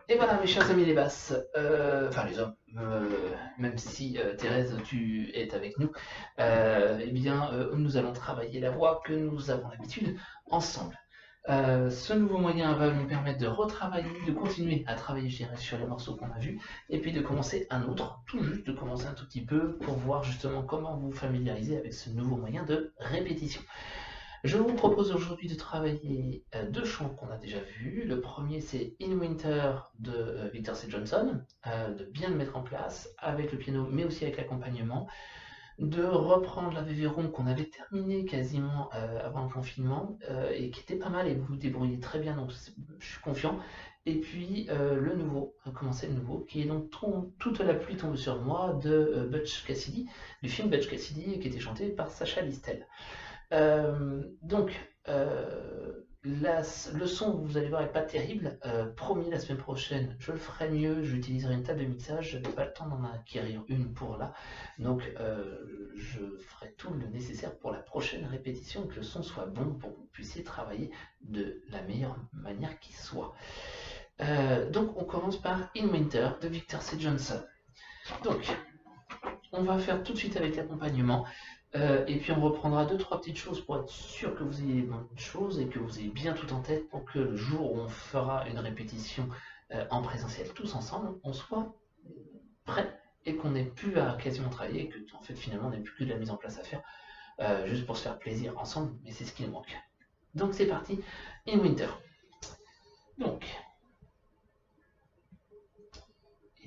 Et voilà, mes chers amis les basses, enfin les hommes, même si Thérèse, tu es avec nous, eh bien, nous allons travailler la voix que nous avons l'habitude ensemble. Ce nouveau moyen va nous permettre de retravailler, de continuer à travailler, je dirais, sur les morceaux qu'on a vus, et puis de commencer un autre, tout juste de commencer un tout petit peu pour voir justement comment vous familiariser avec ce nouveau moyen de répétition. Je vous propose aujourd'hui de travailler deux chants qu'on a déjà vus. Le premier, c'est In Winter de Victor C. Johnson, de bien le mettre en place avec le piano, mais aussi avec l'accompagnement, de reprendre la Vévéron qu'on avait terminé quasiment avant le confinement et qui était pas mal et vous vous débrouillez très bien, donc je suis confiant. Et puis le nouveau, commencer le nouveau, qui est donc Toute la pluie tombe sur moi de Butch Cassidy, du film Butch Cassidy, qui était chanté par Sacha Listel. Donc, le son, vous allez voir, n'est pas terrible. Promis, la semaine prochaine, je le ferai mieux. J'utiliserai une table de mixage. Je n'avais pas le temps d'en acquérir une pour là. Donc, je ferai tout le nécessaire pour la prochaine répétition, que le son soit bon pour que vous puissiez travailler de la meilleure manière qui soit. Donc, on commence par In Winter de Victor C. Johnson. Donc, on va faire tout de suite avec l'accompagnement. Et puis on reprendra deux trois petites choses pour être sûr que vous ayez les bonnes choses et que vous ayez bien tout en tête pour que le jour où on fera une répétition en présentiel tous ensemble, on soit prêt et qu'on n'ait plus à quasiment travailler et que en fait finalement on n'ait plus que de la mise en place à faire juste pour se faire plaisir ensemble, mais c'est ce qui nous manque. Donc c'est parti, In Winter. Donc,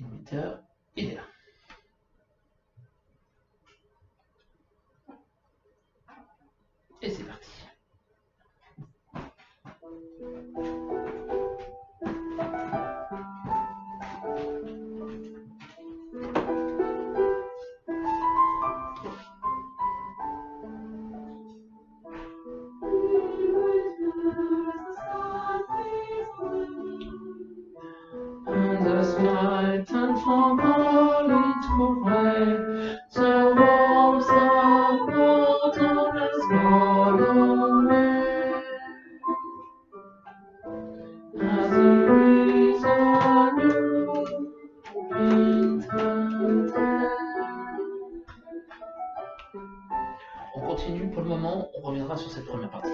In Winter, il est là. Et c'est parti. The sky turned from golden to gray, the walls of water has gone away. As a reason new winter day. On continue pour le moment, on reviendra sur cette première partie.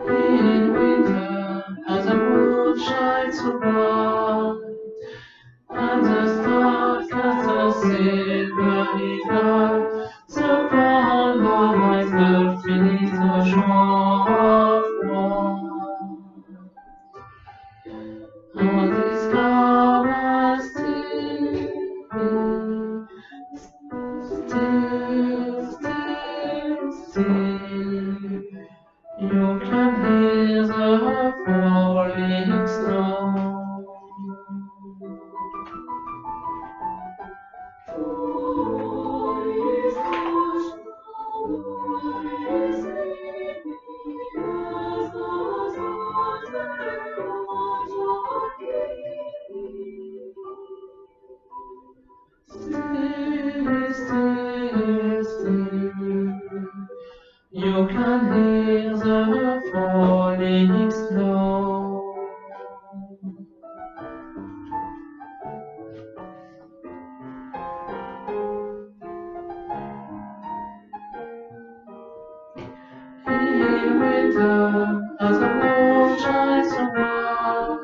In winter, as the moon shines so bright, and the stars cast a silvery light, so bright lies the beneath the shore of white. On this cover still, you can hear the falling snow. You can hear the falling snow. In winter, as the moon shines so bright,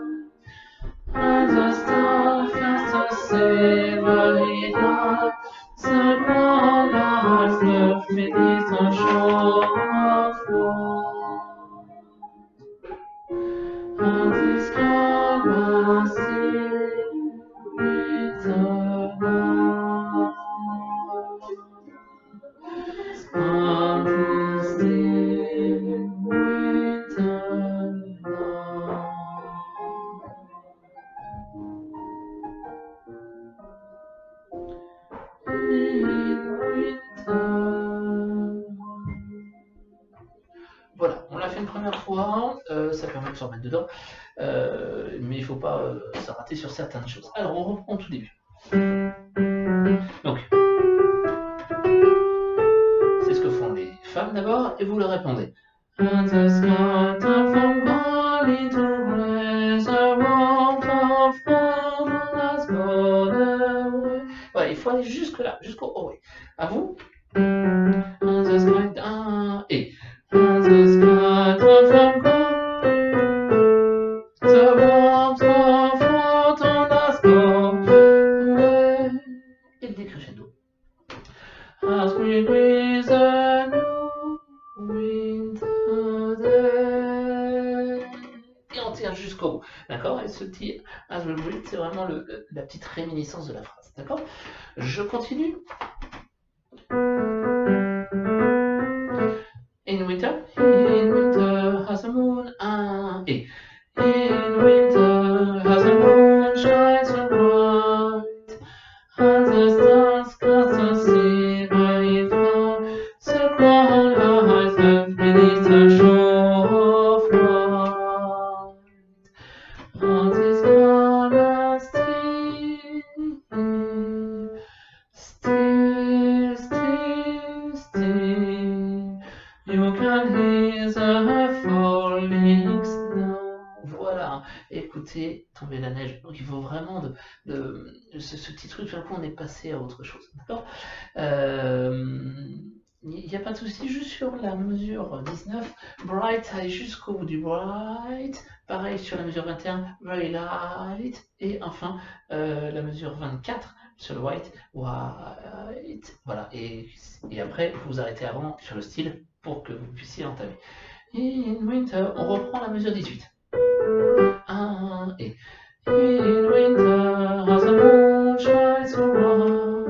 and the stars cast a silvery light, so bright lies left beneath the shore of white. And the sky was still winter night. And the still winter night. Voilà, on l'a fait une première fois, ça permet de se remettre dedans, mais il ne faut pas se rater sur certaines choses. Alors on reprend au tout début. Donc, c'est ce que font les femmes d'abord, et vous leur répondez. And the sky turned from cloudy to gray, the warmth of autumn has gone away. Voilà, il faut aller jusque là, jusqu'au away. À vous. And the sky et and the sky turned from the warmth of autumn has gone away. Et le décrescendo. As we breathe a new winter day. Et on tire jusqu'au bout, d'accord? Et ce tir, as we breathe, c'est vraiment la petite réminiscence de la phrase, d'accord? Je continue. In winter has a moon, et in winter has a moon shines so bright, and the stars cast a silvery light, the ground lies left beneath a shore of white, and is calm and still, still, still, still. You can hear the falling snow. Voilà, écoutez tomber la neige. Donc il faut vraiment ce petit truc, d'un coup on est passé à autre chose. D'accord. Il n'y a pas de souci, juste sur la mesure 19, bright, allez jusqu'au bout du bright. Pareil sur la mesure 21, very light. Et enfin, la mesure 24 sur le white, white. Voilà, et après, vous arrêtez avant sur le style pour que vous puissiez entamer. In winter, on reprend la mesure 18. Et in winter, as the moon shines so bright,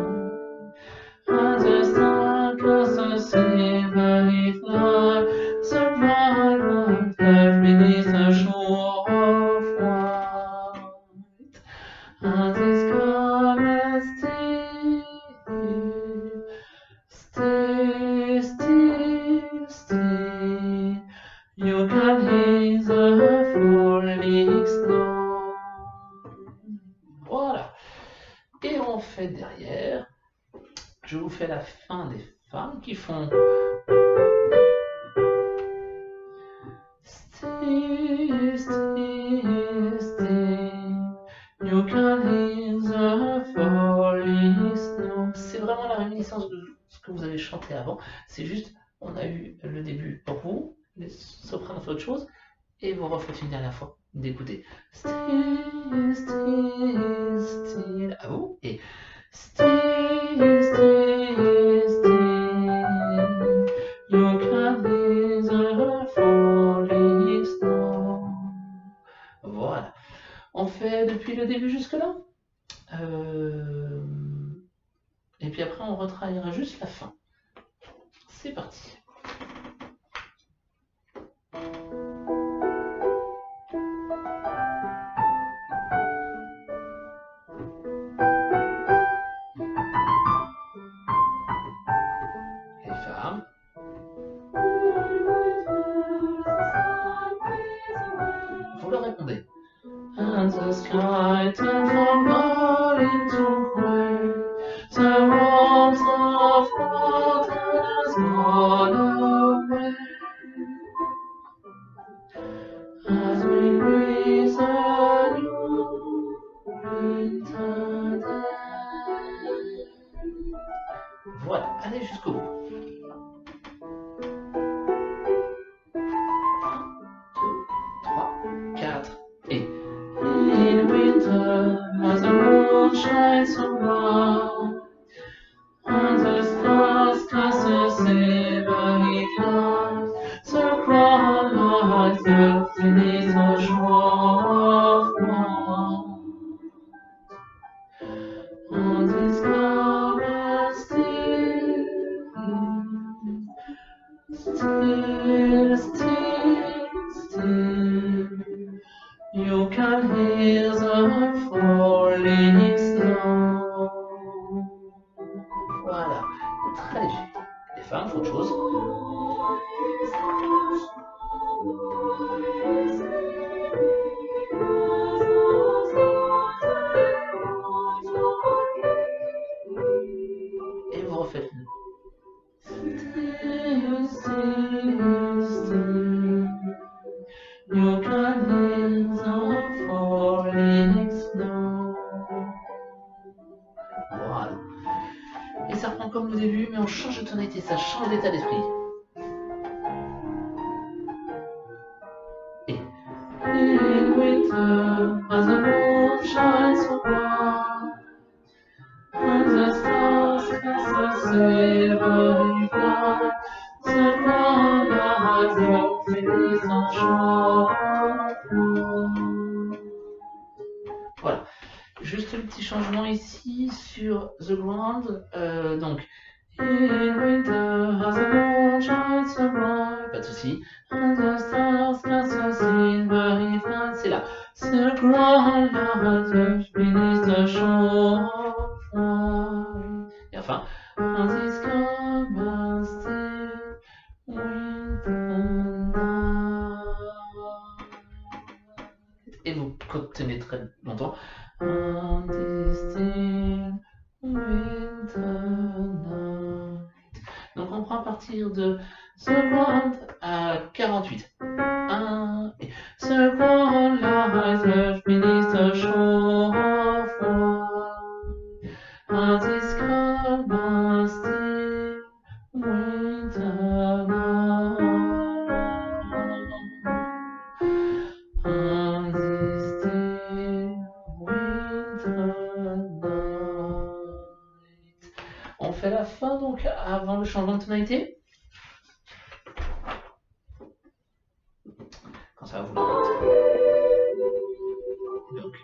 and the star casts a silvery light, the bright light left beneath the shore of white, and is calm and still, still, still, still. You can hear the falling snow. Voilà. Et on fait derrière. Je vous fais la fin des femmes qui font still, still, still. You can hear the falling snow. C'est vraiment la réminiscence de ce que vous avez chanté avant. C'est juste, on a eu le début pour vous, les sopranos fait autre chose, et vous refaites une dernière fois d'écouter. Still, still, still. À vous. Et still, still, still. You can hear the falling snow. Voilà. On fait depuis le début jusque là. Et puis après, on retravaillera juste la fin. C'est parti. Les femmes. Vous leur répondez. And the sky turned from gold into gray. The warmth of water has gone away. As we breathe a new winter day. Voilà, allez jusqu'au bout. 1, 2, 3, 4 et in winter as the moon shines so bright, and the stars cast a silvery light, the crown lies left beneath the shore of white, and is calm and still, still, still, still. You can hear the falling snow. Voilà, très léger. Les femmes font autre chose. Et vous refaites le. Still, still, still. on change de tonalité, ça change d'état d'esprit. Et in winter, as the moon shines so bright, and the stars cast a silvery light, the brown lights of trees on shore. Voilà. Juste le petit changement ici sur The Ground. Donc, in winter, as the moon shines so bright. Pas de souci. And the stars cast a silvery light. C'est là. The ground lies beneath the shore. Et enfin, and this calm and still winter night. Et vous tenez très longtemps. On this still winter night. Donc on prend à partir de The Ground à 48. 1 et The ground lies left beneath the shore of white. And this calm and still winter night. And this still winter night. On fait la fin donc avant le changement de tonalité. Quand ça va vous le mettre. Donc.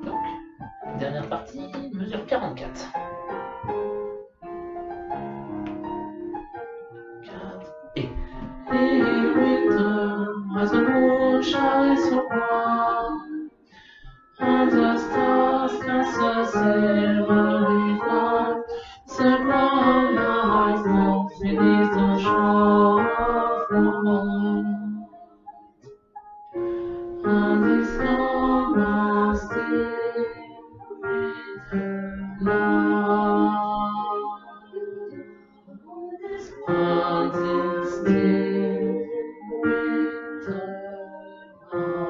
Donc, dernière partie, mesure 44. 4 et in winter, as the moon shines so bright, and the stars cast a silvery light, the ground lies lost beneath the shore of night. And this calm and still winter night. And this still winter night.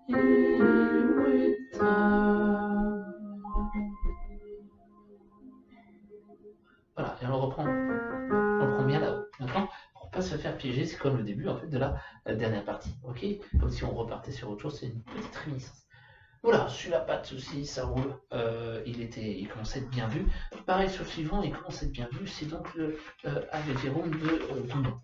In winter. Voilà, et on le reprend bien là-haut. Maintenant, pour pas se faire piéger, c'est comme le début en fait de la dernière partie, ok? Comme si on repartait sur autre chose, c'est une petite réminiscence. Voilà, celui-là, pas de soucis, ça roule. Il commence à être bien vu. Pareil sur le suivant, il commence à être bien vu. C'est donc le Ave Verum de Goudon.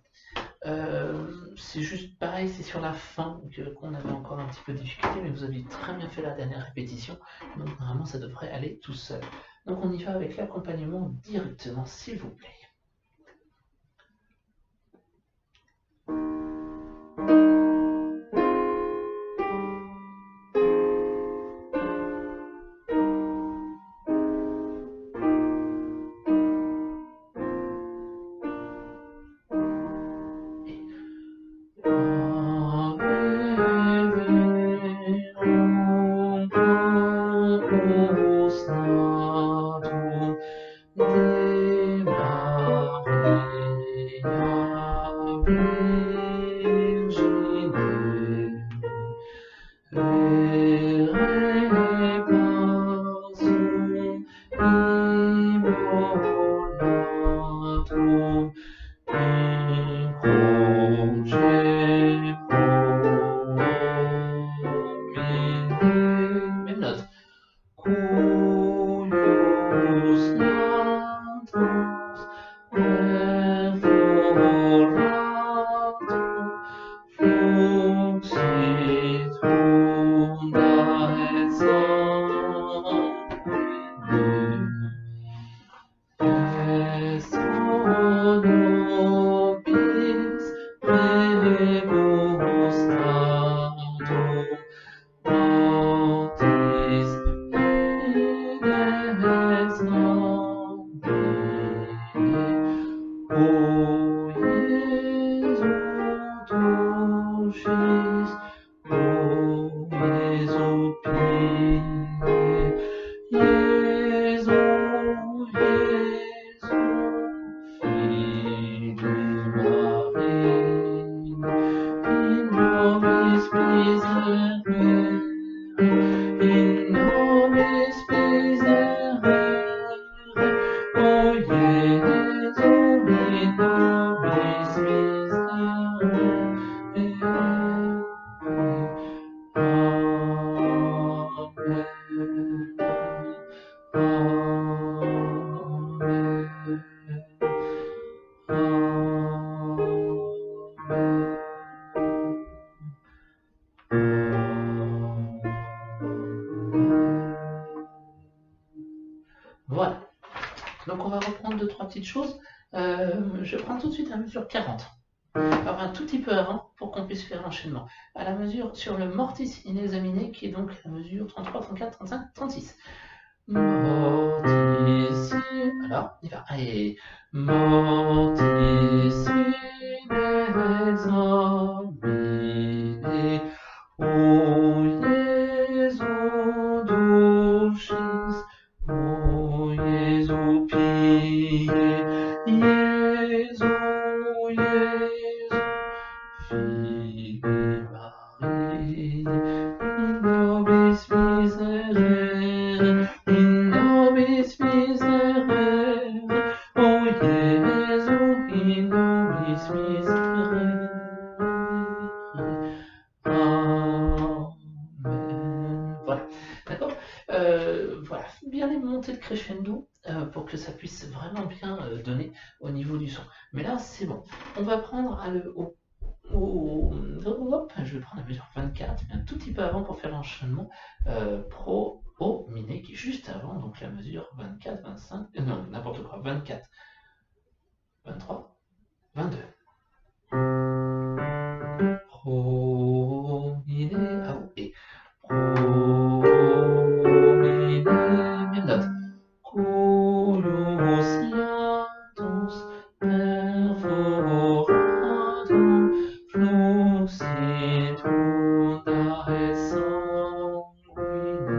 C'est juste pareil, c'est sur la fin qu'on avait encore un petit peu de difficulté, mais vous avez très bien fait la dernière répétition, donc normalement ça devrait aller tout seul. Donc on y va avec l'accompagnement directement, s'il vous plaît. Même note. chose, je prends tout de suite la mesure 40. Enfin, un tout petit peu avant pour qu'on puisse faire l'enchaînement. À la mesure sur le mortis inexaminé qui est donc la mesure 33, 34, 35, 36. Mortis. Alors, on y va. Allez. Mortis inexaminé. O Jesu dulcis. O Jesu pie. Jesu, Jesu. Fili Maria. In nobis miserere. In nobis miserere, o Jesu, in nobis miserere. Amen. Voilà, d'accord. Voilà, bien les montées de crescendo pour que ça puisse vraiment bien donner au niveau du son. Mais là, c'est bon. On va prendre hop, je vais prendre la mesure 24, mais un tout petit peu avant pour faire l'enchaînement pro au miné qui est juste avant, donc la mesure 24, 25, non, n'importe quoi, 24, 23, 22. Pro miné, ah et pro miné, même note. Cuius hiatus perforatum fluxit undae sanguine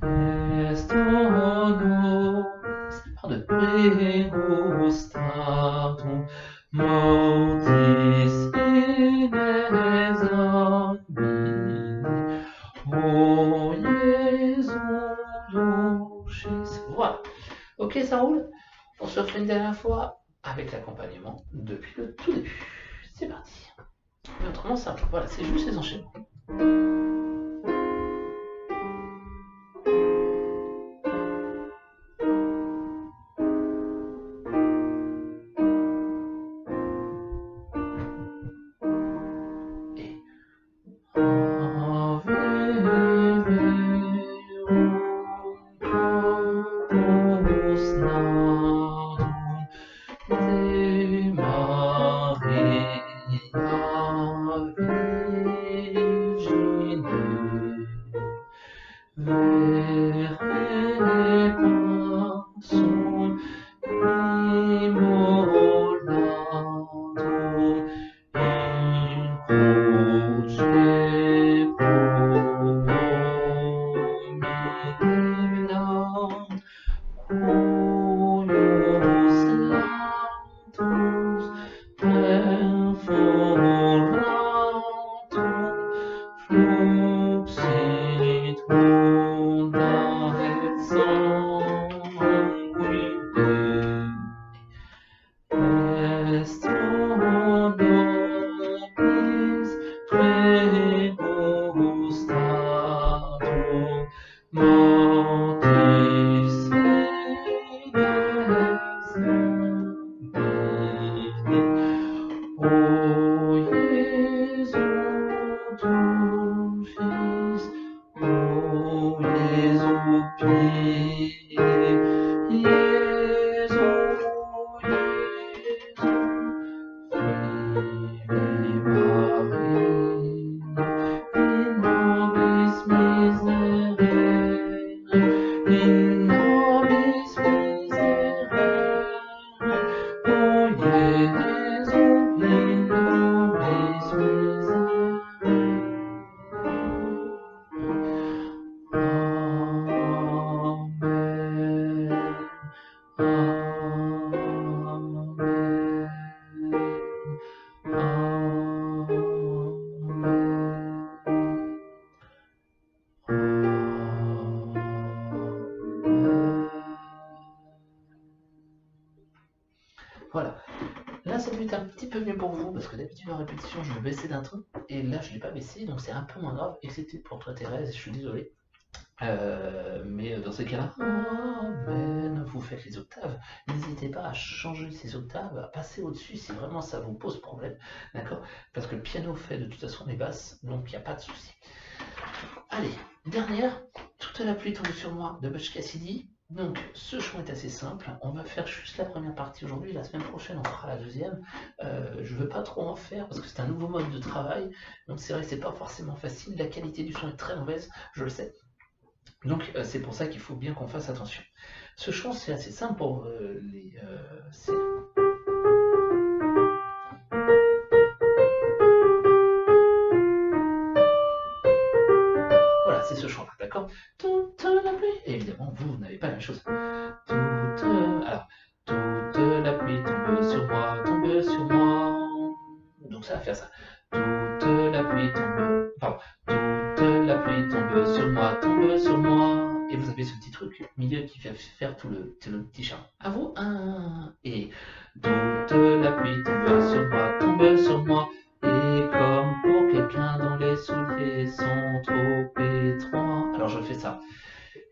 est honoris par de pregustatum mortis inexamine. Oh Jésus dulcis. Voilà. Ok, ça roule. On se refait une dernière fois avec l'accompagnement depuis le tout début. C'est parti. Mais autrement, ça, voilà, c'est juste les enchaînements. Et Ave verum corpus natum de Maria Virgine vere passum immolatum in cruce pronominam cuius latus perforatum fluxit undae sanguine est nobis pregustatum mortis inexamine. O Jesu dulcis, o Jesu pie, Jesu, Jesu, Fili Maria, in nobis miserere, in nobis miserere, o Jesu, in nobis miserere. Amen. Voilà. Là, ça doit être un petit peu mieux pour vous, parce que d'habitude en répétition, je le baissais d'un ton, et là, je ne l'ai pas baissé, donc c'est un peu moins grave, excepté pour toi, Thérèse, je suis désolé. Mais dans ces cas-là, Amen, vous faites les octaves. N'hésitez pas à changer ces octaves, à passer au-dessus si vraiment ça vous pose problème, d'accord? Parce que le piano fait de toute façon les basses, donc il n'y a pas de souci. Allez, dernière, toute la pluie tombe sur moi de Butch Cassidy. Donc, ce chant est assez simple. On va faire juste la première partie aujourd'hui. La semaine prochaine, on fera la deuxième. Je ne veux pas trop en faire parce que c'est un nouveau mode de travail. Donc, c'est vrai que c'est pas forcément facile. La qualité du son est très mauvaise, je le sais. Donc, c'est pour ça qu'il faut bien qu'on fasse attention. Ce chant, c'est assez simple pour voilà, c'est ce chant-là, d'accord. Toute la pluie. Et évidemment, vous n'avez pas la même chose. Alors, toute la pluie tombe sur moi. Donc ça va faire ça. Toute la pluie tombe, pardon, toute la pluie tombe sur moi. Et vous avez ce petit truc au milieu qui fait faire tout le petit chant. À vous, un. Et toute la pluie tombe sur moi. Et comme pour quelqu'un dont les souliers sont trop étroits. Alors je fais ça.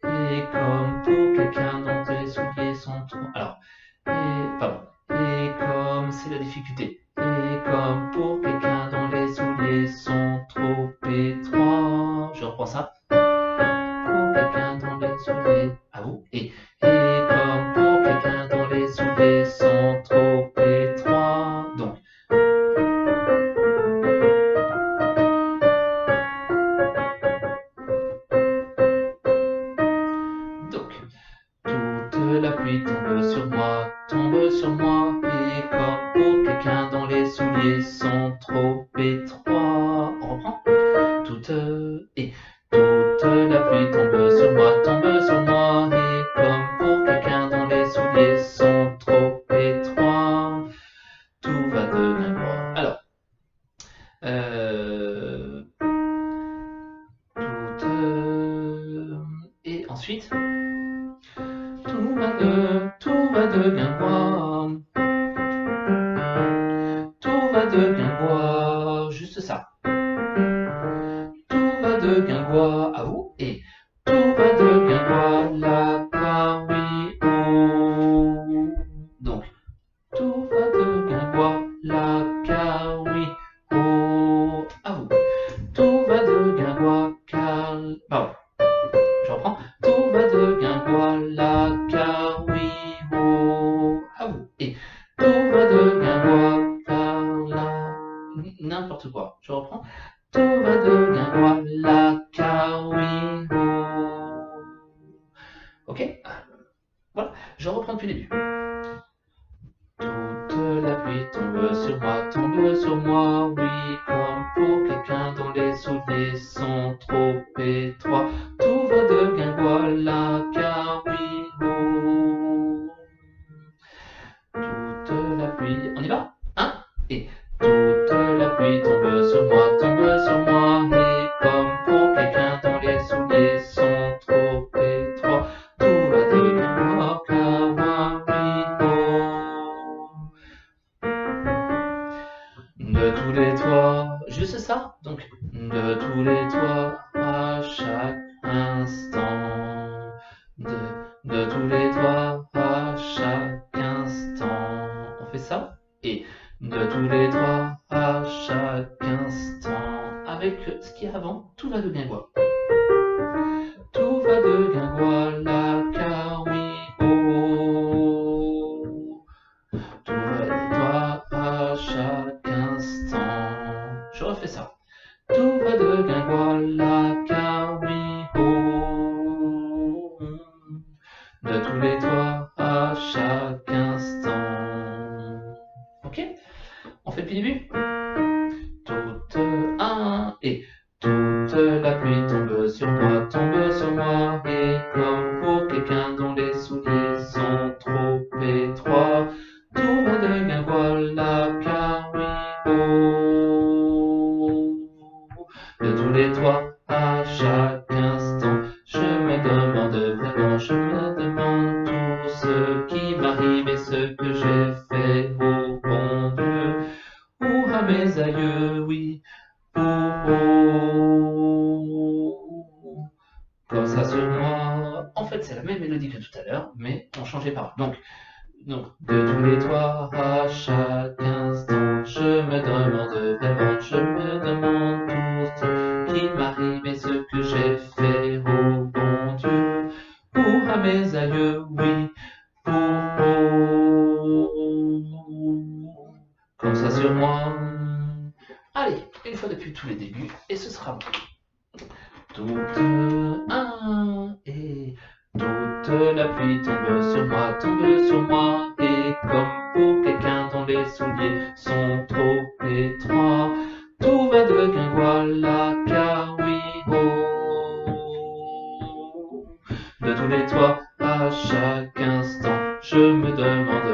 Et comme pour quelqu'un dont les souliers sont trop. Alors, pardon. Et comme c'est la difficulté. Et comme pour quelqu'un dont les souliers sont trop étroits. Je reprends ça. Pour quelqu'un dont les souliers. À vous. Et comme pour quelqu'un dont les souliers sont trop étroits. Donc, toute la pluie tombe sur moi, et comme pour quelqu'un dont les souliers sont trop étroits. On reprend. Toute et toute la pluie tombe sur moi, et comme pour quelqu'un dont les souliers sont trop étroits, tout va devenir noir. Alors, et ensuite, tout va devenir noir. Tout va devenir bois, juste ça. Tout va devenir bois, à vous. Et tout va devenir bois, la oui, oh. Donc, tout va devenir bois, la oui, oh. À vous. Tout va devenir bois, car. Pardon, je reprends. Tout va devenir bois, la oui, oh. À vous. Et tout va devenir bois, car la. N'importe quoi. Je reprends. Tout va devenir bois, la oui, oh. Ok. Voilà. Je reprends depuis le début. Toute la pluie tombe sur moi, oui, comme pour quelqu'un dont les souliers sont trop étroits. Tout va devenir bois, la oui, oh. Toute la pluie, on y va? Hein? Et toute la pluie tombe sur moi, et comme pour quelqu'un dont les souliers sont trop étroits, tout va devenir bois, de tous les toits, juste ça, donc de tous les toits à chaque instant, de tous les toits à chaque instant. On fait ça et de tous les toits à chaque instant. Avec ce qui est avant, tout va devenir bois. Tout va devenir bois, la oui, oh. Tout va de toi à chaque instant. Je refais ça. Tout va devenir bois, la oui, oh. De tous les toits à chaque instant. Ok? On fait depuis le début? Toute un et toute la pluie tombe sur moi, et comme pour quelqu'un dont les souliers sont trop étroits, tout va devenir bois, la oui, oh. De tous les toits à chaque instant, je me demande vraiment, je me demande tout ce qui m'arrive et ce que j'ai fait au bon Dieu, ou à mes aïeux, oui, oh, oh. Comme ça sur moi. En fait, c'est la même mélodie que tout à l'heure, mais on changeait par. Donc, de tous les toits à chaque instant, je me demande vraiment, je me demande tout ce qui m'arrive et ce que j'ai fait au bon Dieu, ou à mes aïeux, comme ça sur moi. Allez, une fois depuis tous les débuts, et ce sera bon. Toute un et toute la pluie tombe sur moi, et comme pour quelqu'un dont les souliers sont trop étroits, tout va de guingois car oui, oh. De tous les toits, à chaque instant, je me demande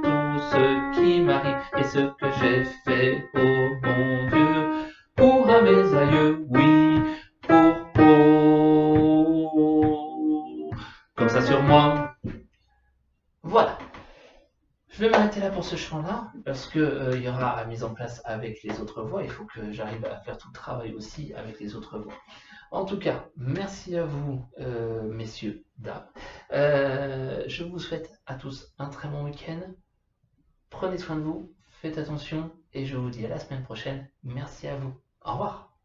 tout ce qui m'arrive et ce que j'ai fait, oh bon Dieu, pour à mes aïeux, oui, oh, comme ça sur moi. Voilà. Je vais m'arrêter là pour ce chant-là, parce que il y aura la mise en place avec les autres voix. Il faut que j'arrive à faire tout le travail aussi avec les autres voix. En tout cas, merci à vous, messieurs, dames. Je vous souhaite à tous un très bon week-end. Prenez soin de vous, faites attention, et je vous dis à la semaine prochaine. Merci à vous. Au revoir.